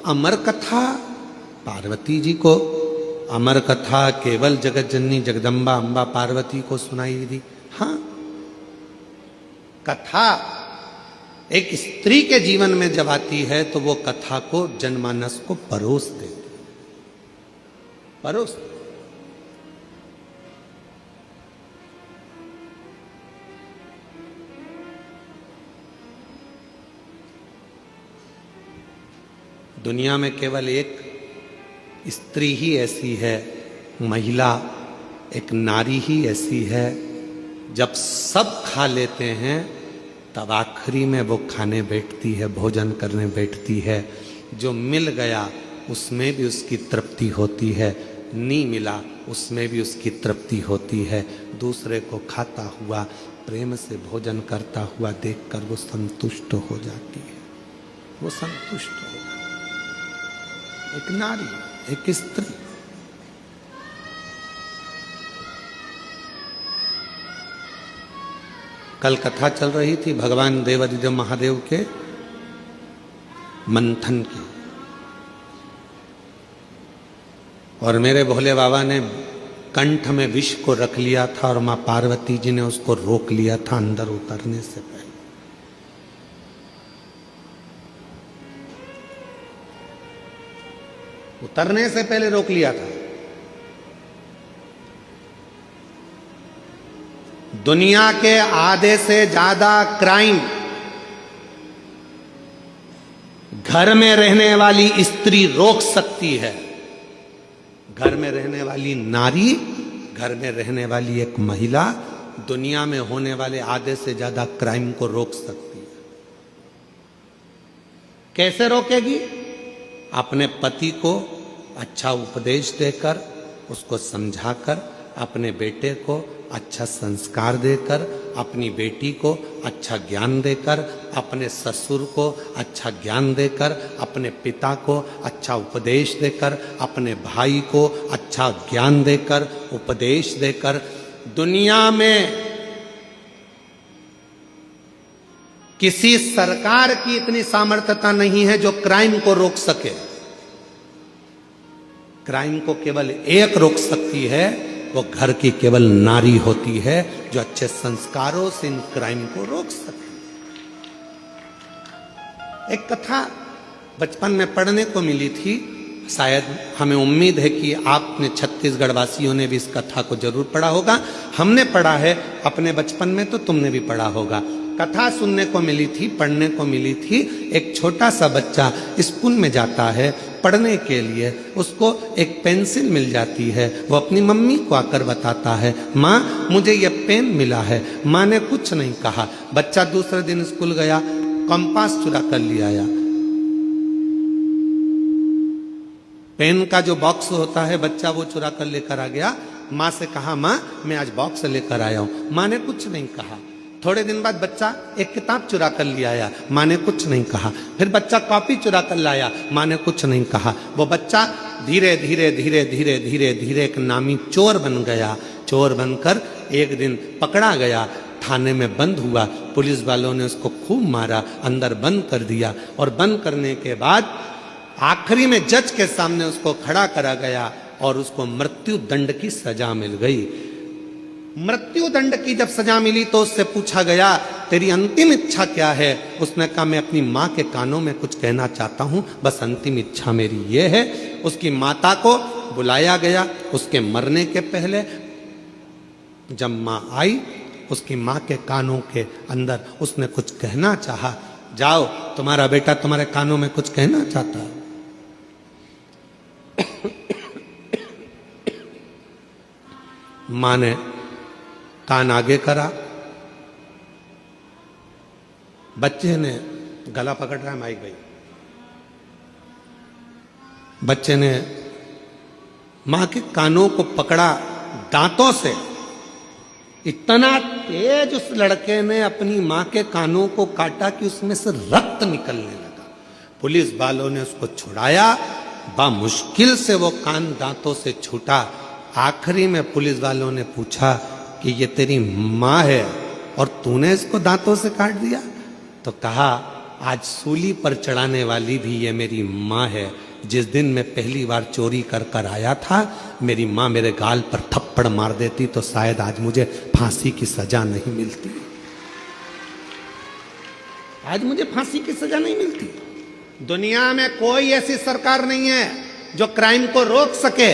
अमर कथा पार्वती जी को, अमर कथा केवल जगत जननी जगदम्बा अम्बा पार्वती को सुनाई दी। हाँ, कथा एक स्त्री के जीवन में जब आती है तो वो कथा को जनमानस को परोस देती, परोस। दुनिया में केवल एक स्त्री ही ऐसी है, महिला एक नारी ही ऐसी है, जब सब खा लेते हैं तब आखिरी में वो खाने बैठती है, भोजन करने बैठती है। जो मिल गया उसमें भी उसकी तृप्ति होती है, नहीं मिला उसमें भी उसकी तृप्ति होती है। दूसरे को खाता हुआ, प्रेम से भोजन करता हुआ देखकर वो संतुष्ट हो जाती है, वो संतुष्ट हो जाती है। एक नारी, एक स्त्री। कल कथा चल रही थी भगवान देवादिदेव महादेव के मंथन की, और मेरे भोले बाबा ने कंठ में विष को रख लिया था और मां पार्वती जी ने उसको रोक लिया था अंदर उतरने से पहले। उतरने से पहले रोक लिया था। दुनिया के आधे से ज्यादा क्राइम घर में रहने वाली स्त्री रोक सकती है। घर में रहने वाली नारी, घर में रहने वाली एक महिला दुनिया में होने वाले आधे से ज्यादा क्राइम को रोक सकती है। कैसे रोकेगी? अपने पति को अच्छा उपदेश देकर, उसको समझाकर, अपने बेटे को अच्छा संस्कार देकर, अपनी बेटी को अच्छा ज्ञान देकर, अपने ससुर को अच्छा ज्ञान देकर, अपने पिता को अच्छा उपदेश देकर, अपने भाई को अच्छा ज्ञान देकर, उपदेश देकर। दुनिया में किसी सरकार की इतनी सामर्थ्यता नहीं है जो क्राइम को रोक सके। क्राइम को केवल एक रोक सकती है, वो घर की केवल नारी होती है जो अच्छे संस्कारों से इन क्राइम को रोक सके। एक कथा बचपन में पढ़ने को मिली थी, शायद हमें उम्मीद है कि आपने छत्तीसगढ़ वासियों ने भी इस कथा को जरूर पढ़ा होगा। हमने पढ़ा है अपने बचपन में, तो तुमने भी पढ़ा होगा। कथा सुनने को मिली थी, पढ़ने को मिली थी। एक छोटा सा बच्चा स्कूल में जाता है पढ़ने के लिए, उसको एक पेंसिल मिल जाती है। वो अपनी मम्मी को आकर बताता है, माँ मुझे ये पेन मिला है। माँ ने कुछ नहीं कहा। बच्चा दूसरे दिन स्कूल गया, कंपास चुरा कर ले आया। पेन का जो बॉक्स होता है बच्चा वो चुरा कर लेकर आ गया। माँ से कहा, माँ मैं आज बॉक्स लेकर आया हूँ। माँ ने कुछ नहीं कहा। थोड़े दिन बाद बच्चा एक किताब चुरा कर ले आया। माँ ने कुछ नहीं कहा। फिर बच्चा कॉपी चुरा कर लाया। माँ ने कुछ नहीं कहा। वो बच्चा धीरे धीरे धीरे धीरे धीरे धीरे एक नामी चोर बन गया। चोर बनकर एक दिन पकड़ा गया, थाने में बंद हुआ। पुलिस वालों ने उसको खूब मारा, अंदर बंद कर दिया। और बंद करने के बाद आखिरी में जज के सामने उसको खड़ा करा गया और उसको मृत्यु दंड की सजा मिल गई। मृत्यु दंड की जब सजा मिली तो उससे पूछा गया, तेरी अंतिम इच्छा क्या है? उसने कहा, मैं अपनी माँ के कानों में कुछ कहना चाहता हूँ, बस अंतिम इच्छा मेरी ये है। उसकी माता को बुलाया गया। उसके मरने के पहले जब माँ आई, उसकी माँ के कानों के अंदर उसने कुछ कहना चाहा। जाओ, तुम्हारा बेटा तुम्हारे कानों में कुछ कहना चाहता है। माँ ने कान आगे करा। बच्चे ने गला पकड़ रहा है, माइक भाई। बच्चे ने मां के कानों को पकड़ा दांतों से। इतना तेज उस लड़के ने अपनी मां के कानों को काटा कि उसमें से रक्त निकलने लगा। पुलिस वालों ने उसको छुड़ाया। मुश्किल से वो कान दांतों से छूटा। आखिरी में पुलिस वालों ने पूछा कि ये तेरी माँ है और तूने इसको दांतों से काट दिया? तो कहा, आज सूली पर चढ़ाने वाली भी ये मेरी माँ है। जिस दिन मैं पहली बार चोरी कर कर आया था, मेरी माँ मेरे गाल पर थप्पड़ मार देती तो शायद आज मुझे फांसी की सजा नहीं मिलती। आज मुझे फांसी की सजा नहीं मिलती। दुनिया में कोई ऐसी सरकार नहीं है जो क्राइम को रोक सके।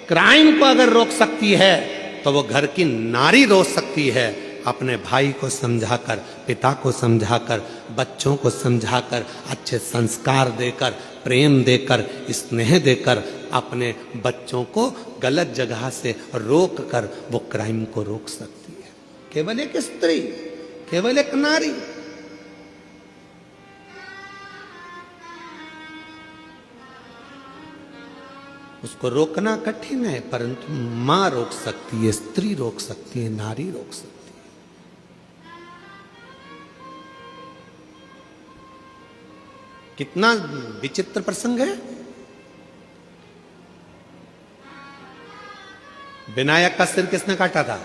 क्राइम को अगर रोक सकती है तो वो घर की नारी रोक सकती है। अपने भाई को समझाकर, पिता को समझाकर, बच्चों को समझाकर, अच्छे संस्कार देकर, प्रेम देकर, स्नेह देकर अपने बच्चों को गलत जगह से रोक कर वो क्राइम को रोक सकती है। केवल एक स्त्री, केवल एक नारी। उसको रोकना कठिन है, परंतु मां रोक सकती है, स्त्री रोक सकती है, नारी रोक सकती है। कितना विचित्र प्रसंग है। विनायक का सिर किसने काटा था?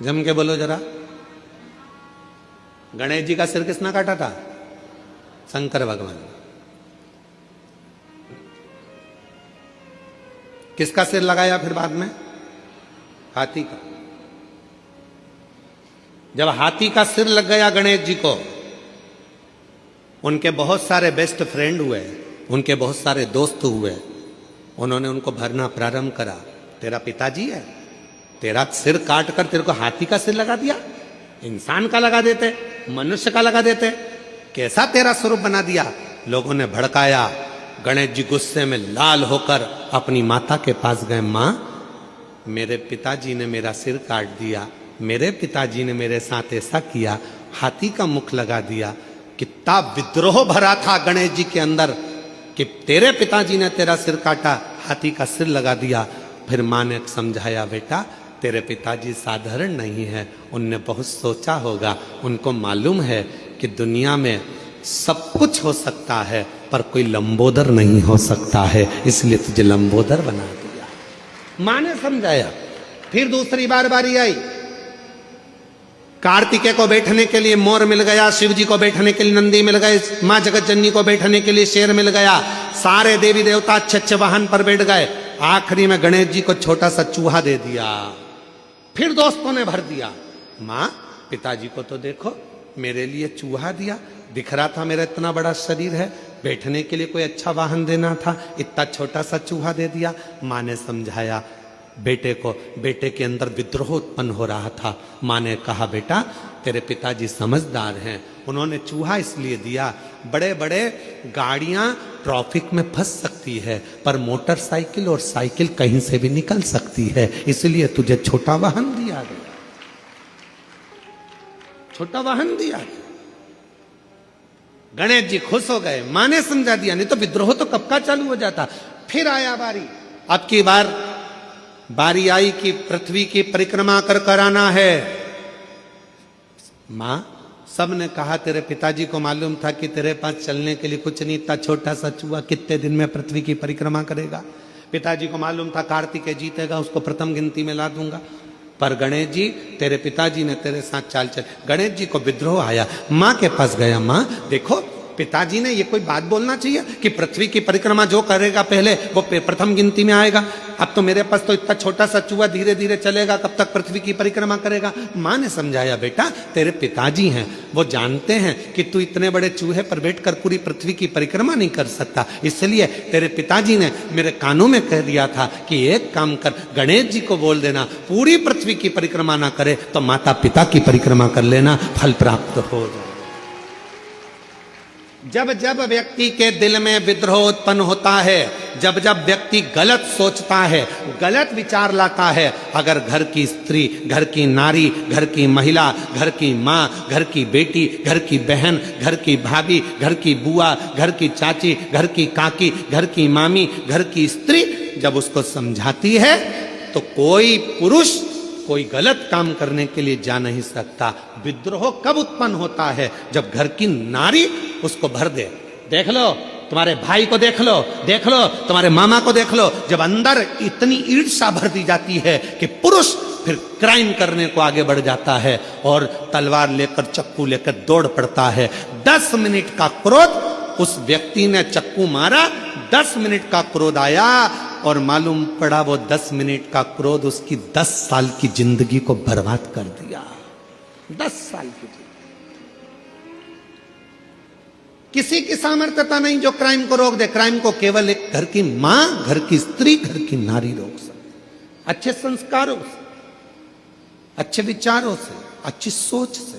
जम के बोलो जरा। गणेश जी का सिर किसने काटा था? शंकर भगवान। किसका सिर लगाया फिर बाद में? हाथी का। जब हाथी का सिर लग गया गणेश जी को, उनके बहुत सारे बेस्ट फ्रेंड हुए, उनके बहुत सारे दोस्त हुए। उन्होंने उनको भरना प्रारंभ करा। तेरा पिताजी है, तेरा सिर काट कर तेरे को हाथी का सिर लगा दिया। इंसान का लगा देते, मनुष्य का लगा देते, कैसा तेरा स्वरूप बना दिया। लोगों ने भड़काया। गणेश जी गुस्से में लाल होकर अपनी माता के पास गए। मां, मेरे पिताजी ने मेरा सिर काट दिया, मेरे पिताजी ने मेरे साथ ऐसा किया, हाथी का मुख लगा दिया। कितना विद्रोह भरा था गणेश जी के अंदर कि तेरे पिताजी ने तेरा सिर काटा, हाथी का सिर लगा दिया। फिर मां ने समझाया, बेटा तेरे पिताजी साधारण नहीं है, उनने बहुत सोचा होगा। उनको मालूम है कि दुनिया में सब कुछ हो सकता है पर कोई लंबोदर नहीं हो सकता है, इसलिए तुझे लंबोदर बना दिया। मां ने समझाया। फिर दूसरी बार बारी आई। कार्तिकेय को बैठने के लिए मोर मिल गया, शिव जी को बैठने के लिए नंदी मिल गए, मां जगत जननी को बैठने के लिए शेर मिल गया। सारे देवी देवता अच्छे अच्छे वाहन पर बैठ गए। आखिरी में गणेश जी को छोटा सा चूहा दे दिया। फिर दोस्तों ने भर दिया। मां, पिताजी को तो देखो, मेरे लिए चूहा दिया। दिख रहा था मेरा इतना बड़ा शरीर है, बैठने के लिए कोई अच्छा वाहन देना था, इतना छोटा सा चूहा दे दिया। मां ने समझाया बेटे को। बेटे के अंदर विद्रोह उत्पन्न हो रहा था। मां ने कहा, बेटा तेरे पिताजी समझदार हैं, उन्होंने चूहा इसलिए दिया। बड़े बड़े गाड़ियां ट्रैफिक में फंस सकती है, पर मोटरसाइकिल और साइकिल कहीं से भी निकल सकती है, इसलिए तुझे छोटा वाहन दिया गया। छोटा वाहन दिया गया। गणेश जी खुश हो गए। मां ने समझा दिया, नहीं तो विद्रोह तो कब का चालू हो जाता। फिर आया बारी। अब की बारी आई कि पृथ्वी की परिक्रमा कर कराना है। मां, सब ने कहा तेरे पिताजी को मालूम था कि तेरे पास चलने के लिए कुछ नहीं था, छोटा सा चूहा कितने दिन में पृथ्वी की परिक्रमा करेगा। पिताजी को मालूम था कार्तिकेय जीतेगा, उसको प्रथम गिनती में ला दूंगा। पर गणेश जी, तेरे पिताजी ने तेरे साथ चाल चल। गणेश जी को विद्रोह आया। मां के पास गया। मां देखो, पिताजी ने ये कोई बात बोलना चाहिए कि पृथ्वी की परिक्रमा जो करेगा पहले वो प्रथम गिनती में आएगा। अब तो मेरे पास तो इतना छोटा सा चूहा धीरे धीरे चलेगा, कब तक पृथ्वी की परिक्रमा करेगा। मां ने समझाया, बेटा तेरे पिताजी हैं, वो जानते हैं कि तू इतने बड़े चूहे पर बैठकर पूरी पृथ्वी की परिक्रमा नहीं कर सकता, इसलिए तेरे पिताजी ने मेरे कानों में कह दिया था कि एक काम कर, गणेश जी को बोल देना पूरी पृथ्वी की परिक्रमा ना करे तो माता पिता की परिक्रमा कर लेना, फल प्राप्त हो जाए। जब जब व्यक्ति के दिल में विद्रोह उत्पन्न होता है, जब जब व्यक्ति गलत सोचता है, गलत विचार लाता है, अगर घर की स्त्री, घर की नारी, घर की महिला, घर की माँ, घर की बेटी, घर की बहन, घर की भाभी, घर की बुआ, घर की चाची, घर की काकी, घर की मामी, घर की स्त्री जब उसको समझाती है तो कोई पुरुष कोई गलत काम करने के लिए जा नहीं सकता। विद्रोह कब उत्पन्न होता है? जब घर की नारी उसको भर दे। देख लो तुम्हारे भाई को, देख लो तुम्हारे मामा को देख लो, जब अंदर इतनी ईर्ष्या भर दी जाती है कि पुरुष फिर क्राइम करने को आगे बढ़ जाता है और तलवार लेकर चक्कू लेकर दौड़ पड़ता है। 10 मिनट का क्रोध, उस व्यक्ति ने चक्कू मारा, 10 मिनट का क्रोध आया और मालूम पड़ा वो 10 मिनट का क्रोध उसकी 10 साल की जिंदगी को बर्बाद कर दिया। 10 साल की जिंदगी। किसी की सामर्थ्यता नहीं जो क्राइम को रोक दे। क्राइम को केवल एक घर की मां, घर की स्त्री, घर की नारी रोक सकती। अच्छे संस्कारों से, अच्छे विचारों से, अच्छी सोच से।